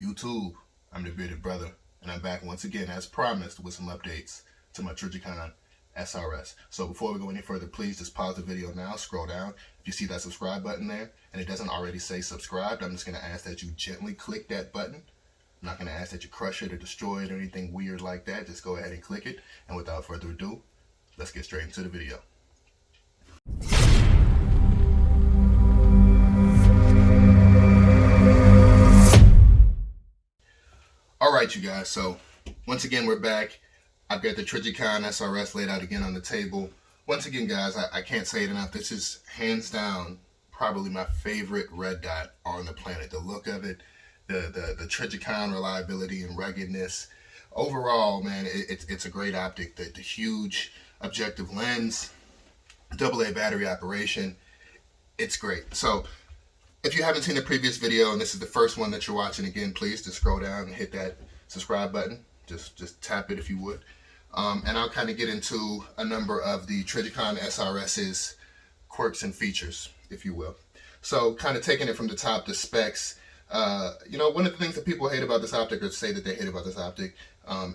YouTube, I'm the bearded brother, and I'm back once again as promised with some updates to my Trijicon SRS. So before we go any further, please just pause the video now, scroll down. If you see that subscribe button there and it doesn't already say subscribed, I'm just going to ask that you gently click that button. I'm not going to ask that you crush it or destroy it or anything weird like that. Just go ahead and click it. And without further ado, let's get straight into the video. Alright, you guys, so once again we're back. I've got the Trijicon SRS laid out again on the table. Once again, guys, I can't say it enough. This is hands down probably my favorite red dot on the planet. The look of it, the Trijicon reliability and ruggedness. Overall, man, it's a great optic. The huge objective lens, AA battery operation, it's great. So if you haven't seen the previous video and this is the first one that you're watching, again, please just scroll down and hit that subscribe button. Just tap it if you would. And I'll kind of get into a number of the Trijicon SRS's quirks and features, if you will. So kind of taking it from the top, the specs. You know, one of the things that people hate about this optic, or say that they hate about this optic,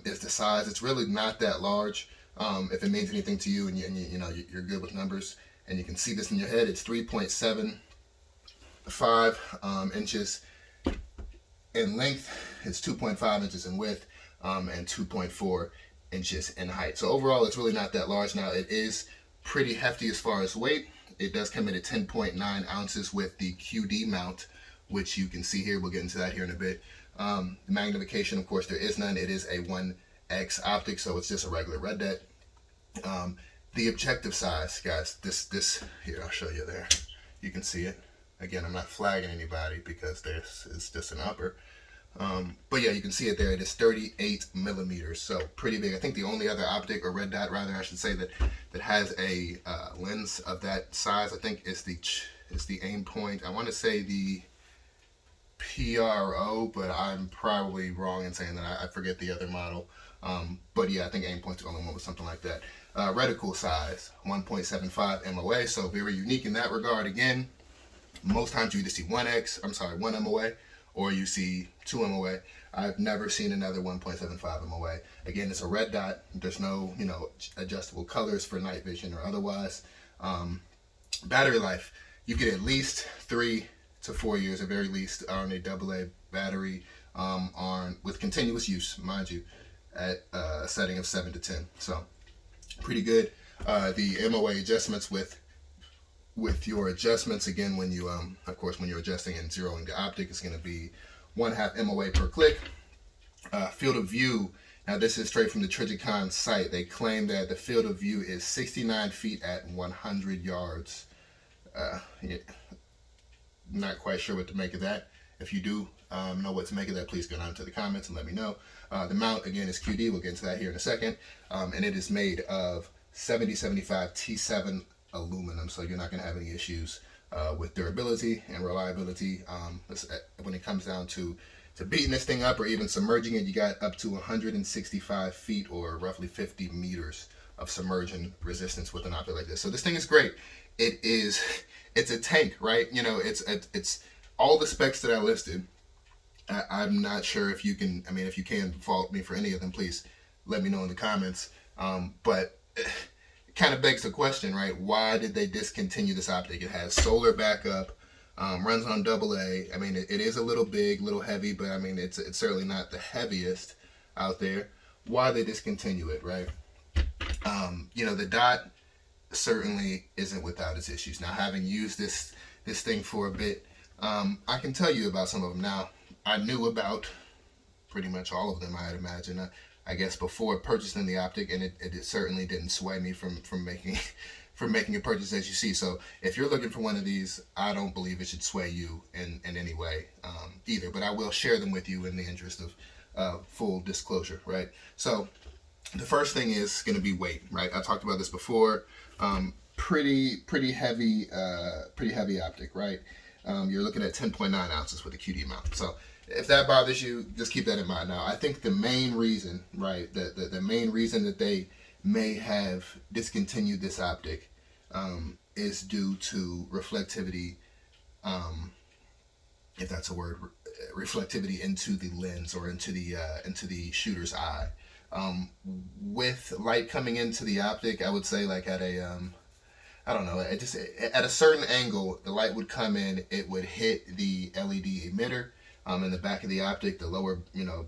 is the size. It's really not that large. If it means anything to you and you know, you're good with numbers and you can see this in your head, it's 3.75 inches in length, it's 2.5 inches in width, and 2.4 inches in height. So overall, it's really not that large. Now, it is pretty hefty as far as weight. It does come in at 10.9 ounces with the QD mount, which you can see here. We'll get into that here in a bit. The magnification, of course, there is none. It is a 1x optic, so it's just a regular red dot. The objective size, guys, this here, I'll show you there. You can see it. Again, I'm not flagging anybody because this is just an upper. But yeah, you can see it there. It is 38 millimeters, so pretty big. I think the only other optic, or red dot rather, I should say, that has a lens of that size, I think, is the aim point. I want to say the PRO, but I'm probably wrong in saying that. I forget the other model. But yeah, I think aim point's the only one with something like that. Reticle size, 1.75 MOA, so very unique in that regard. Again, most times you either see 1 MOA, or you see 2 MOA. I've never seen another 1.75 MOA. Again, it's a red dot. There's no, you know, adjustable colors for night vision or otherwise. Battery life, you get at least 3 to 4 years, at very least, on a AA battery, with continuous use, mind you, at a setting of 7 to 10. So pretty good. The MOA adjustments with your adjustments, again, when you of course when you're adjusting and zeroing the optic, it's going to be 1/2 MOA per click. Field of view, now this is straight from the Trijicon site. They claim that the field of view is 69 feet at 100 yards. Yeah, not quite sure what to make of that. If you do know what to make of that, please go down to the comments and let me know. The mount, again, is QD. We'll get into that here in a second. And it is made of 7075 T7 aluminum, so you're not going to have any issues with durability and reliability. When it comes down to beating this thing up or even submerging it, you got up to 165 feet or roughly 50 meters of submersion resistance with an optic like this. So this thing is great. It's a tank, right? You know, it's all the specs that I listed. I'm not sure if you can, I mean, if you can fault me for any of them, please let me know in the comments. But it kind of begs the question, right? Why did they discontinue this optic? It has solar backup, runs on AA. I mean, it is a little big, a little heavy, but I mean, it's certainly not the heaviest out there. Why they discontinue it, right? You know, the dot certainly isn't without its issues. Now, having used this thing for a bit, I can tell you about some of them. Now, I knew about pretty much all of them, I'd imagine. I guess before purchasing the optic, and it certainly didn't sway me from making a purchase, as you see. So if you're looking for one of these, I don't believe it should sway you in any way either. But I will share them with you in the interest of full disclosure, right? So the first thing is going to be weight, right? I talked about this before. Pretty heavy optic, right? You're looking at 10.9 ounces with the QD mount. So if that bothers you, just keep that in mind. Now, I think the main reason, right, the main reason that they may have discontinued this optic is due to reflectivity, if that's a word, reflectivity into the lens or into the shooter's eye. With light coming into the optic, I would say like at a I don't know, at a certain angle, the light would come in, it would hit the LED emitter in the back of the optic, the lower,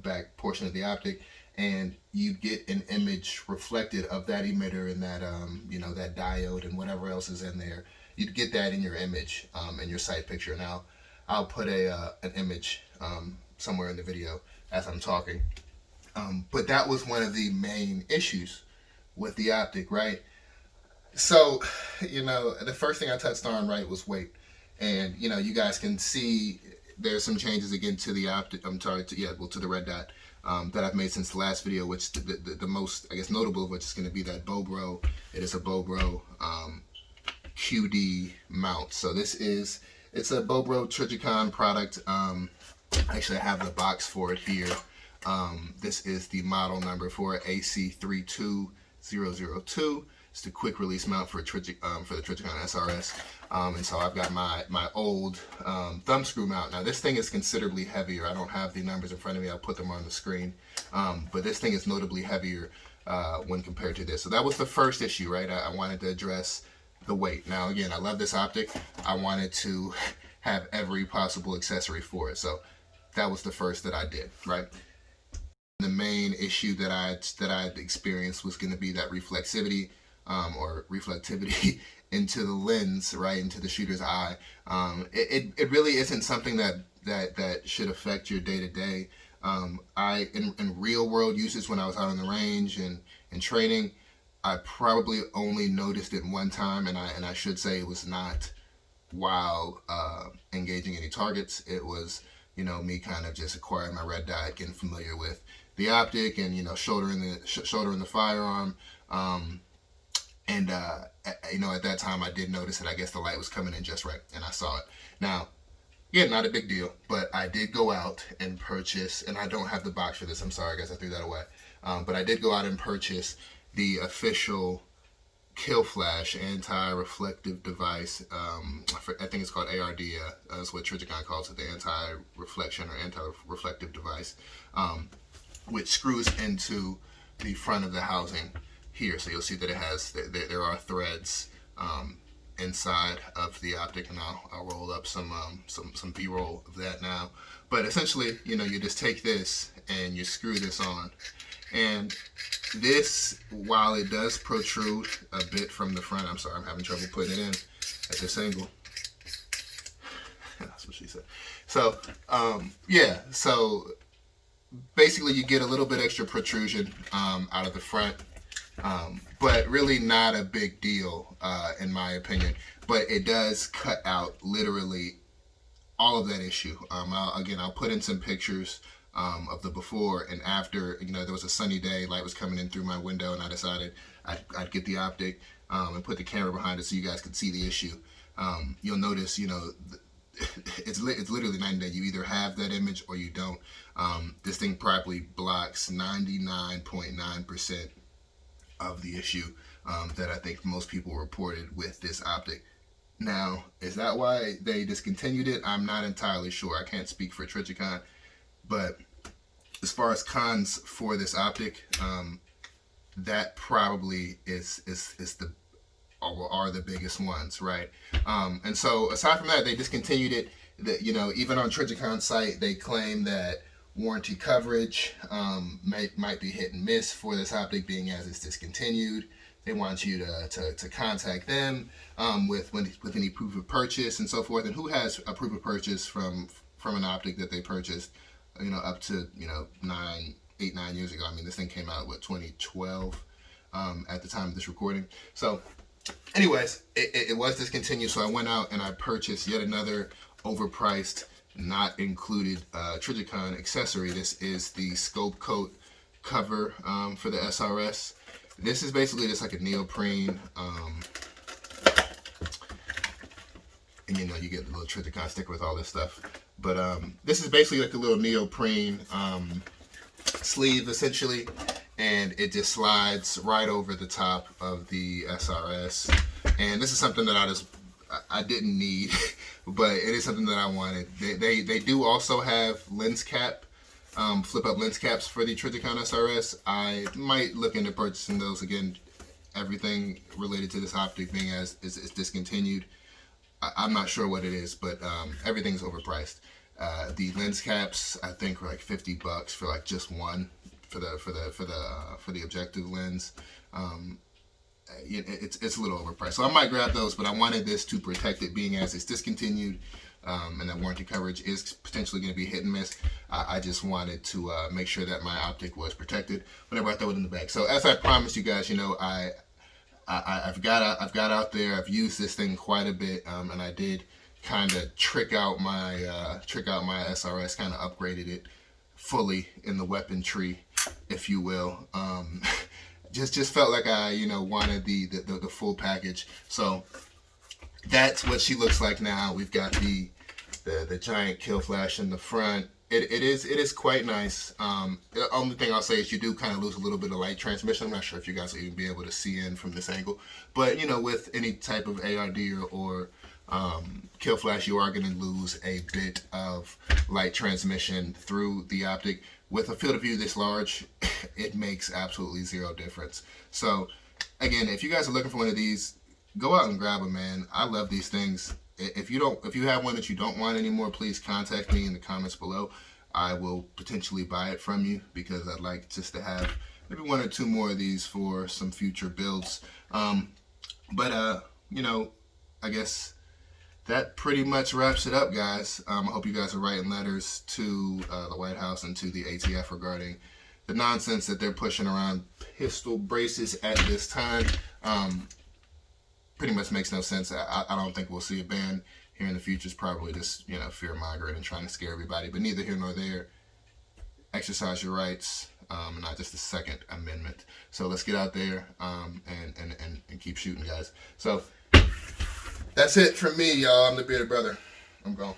back portion of the optic, and you get an image reflected of that emitter and that, that diode and whatever else is in there. You'd get that in your image, in your sight picture. Now, I'll put an image somewhere in the video as I'm talking. But that was one of the main issues with the optic, right? So, the first thing I touched on, right, was weight. And, you guys can see there's some changes again to the optic, to the red dot that I've made since the last video, which the most, I guess, notable of which is going to be that Bobor. It is a Bobor QD Mount. So it's a Bobor Trijicon product. Actually, I have the box for it here. This is the model number for it, AC32002. It's the quick release mount for the Trijicon SRS. And so I've got my old thumb screw mount. Now this thing is considerably heavier. I don't have the numbers in front of me. I'll put them on the screen. But this thing is notably heavier when compared to this. So that was the first issue, right? I wanted to address the weight. Now again, I love this optic. I wanted to have every possible accessory for it. So that was the first that I did, right? The main issue that I'd experienced was going to be that reflectivity or reflectivity into the lens, right, into the shooter's eye. It really isn't something that should affect your day-to-day. In real world uses, when I was out on the range and training, I probably only noticed it one time, and I should say it was not while engaging any targets. It was, me kind of just acquiring my red dot, getting familiar with the optic, and shouldering the firearm. At that time I did notice that I guess the light was coming in just right, and I saw it. Now, yeah, not a big deal, but I did go out and purchase, and I don't have the box for this, I'm sorry guys, I threw that away. But I did go out and purchase the official Killflash anti-reflective device. I think it's called ARD. That's what Trijicon calls it, the anti-reflection or anti-reflective device, which screws into the front of the housing here. So you'll see that it has, there are threads inside of the optic, and I'll roll up some B-roll of that now. But essentially, you just take this and you screw this on. And this, while it does protrude a bit from the front, I'm sorry, I'm having trouble putting it in at this angle. That's what she said. So, so basically you get a little bit extra protrusion out of the front, but really not a big deal in my opinion. But it does cut out literally all of that issue. I'll put in some pictures of the before and after. There was a sunny day, light was coming in through my window, and I decided I'd get the optic and put the camera behind it so you guys could see the issue. You'll notice, it's literally night and day. You either have that image or you don't. This thing probably blocks 99.9% of the issue that I think most people reported with this optic. Now, is that why they discontinued it? I'm not entirely sure. I can't speak for Trijicon. But as far as cons for this optic, that probably are the biggest ones, right? And so aside from that, they discontinued it. Even on Trijicon's site, they claim that warranty coverage might be hit and miss for this optic, being as it's discontinued. They want you to contact them with any proof of purchase and so forth. And who has a proof of purchase from an optic that they purchased, up to 9 years ago? I mean, this thing came out 2012 at the time of this recording. So anyways, it was discontinued, so I went out and I purchased yet another overpriced, not included Trijicon accessory. This is the scopecoat cover for the SRS. This is basically just like a neoprene, and you get the little Trijicon sticker with all this stuff. But this is basically like a little neoprene sleeve essentially, and it just slides right over the top of the SRS. And this is something that I didn't need, but it is something that I wanted. They do also have lens cap, flip up lens caps for the Trijicon SRS. I might look into purchasing those again. Everything related to this optic being as is discontinued. I'm not sure what it is, but everything's overpriced. The lens caps I think were like $50 for like just one for the objective lens. It's a little overpriced, so I might grab those. But I wanted this to protect it, being as it's discontinued, and that warranty coverage is potentially going to be hit and miss. I just wanted to make sure that my optic was protected whenever I throw it in the bag. So as I promised you guys, you know, I've got out there. I've used this thing quite a bit, and I did kind of trick out my SRS, kind of upgraded it fully in the weapon tree, if you will. Just felt like I, you know, wanted the full package. So that's what she looks like now. We've got the giant Killflash in the front. It is quite nice. The only thing I'll say is you do kind of lose a little bit of light transmission. I'm not sure if you guys will even be able to see in from this angle, but you know, with any type of ARD or Killflash, you are going to lose a bit of light transmission through the optic. With a field of view this large, it makes absolutely zero difference. So again, if you guys are looking for one of these, go out and grab them, man. I love these things. If you have one that you don't want anymore, please contact me in the comments below. I will potentially buy it from you because I'd like just to have maybe one or two more of these for some future builds. You know, I guess that pretty much wraps it up, guys. I hope you guys are writing letters to the White House and to the ATF regarding the nonsense that they're pushing around pistol braces at this time. Pretty much makes no sense. I don't think we'll see a ban here in the future. It's probably just, you know, fear-mongering and trying to scare everybody. But neither here nor there. Exercise your rights, not just the Second Amendment. So let's get out there and keep shooting, guys. So that's it from me, y'all. I'm the Bearded Brother. I'm gone.